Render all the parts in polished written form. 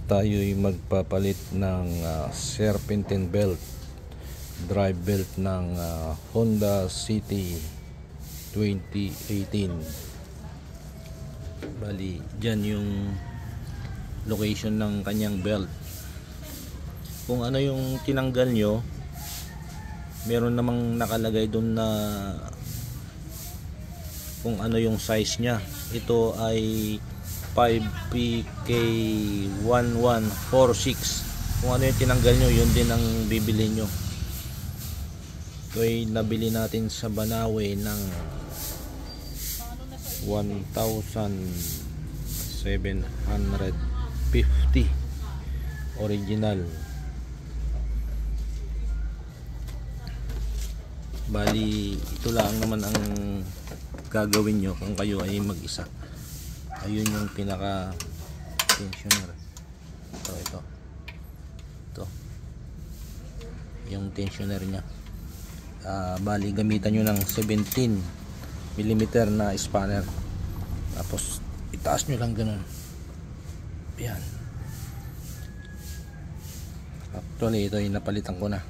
tayo'y magpapalit ng serpentine belt, drive belt ng Honda City 2018. Bali, dyan yung location ng kanyang belt. Kung ano yung tinanggal nyo, meron namang nakalagay dun na kung ano yung size nya. Ito ay 5PK1146. Kung ano yung tinanggal nyo, yun din ang bibili nyo. Ito ay nabili natin sa Banawe ng 1,750 original. Bali, ito lang naman ang gagawin nyo kung kayo ay mag-isa. Ayun yung pinaka tensioner. Ito yung tensioner nya. Bali, gamitan nyo ng 17mm na spanner, tapos itaas nyo lang ganun. Yan. Actually, ito yung napalitan ko na.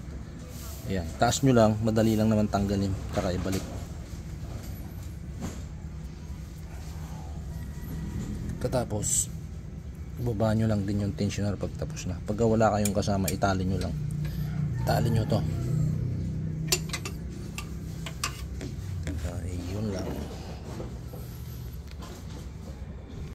Ayan, taas nyo lang, madali lang naman tanggalin, para ibalik. Katapos, ibaba nyo lang din yung tensioner pagtapos na. Pagka wala kayong kasama, itali nyo lang. Itali nyo to.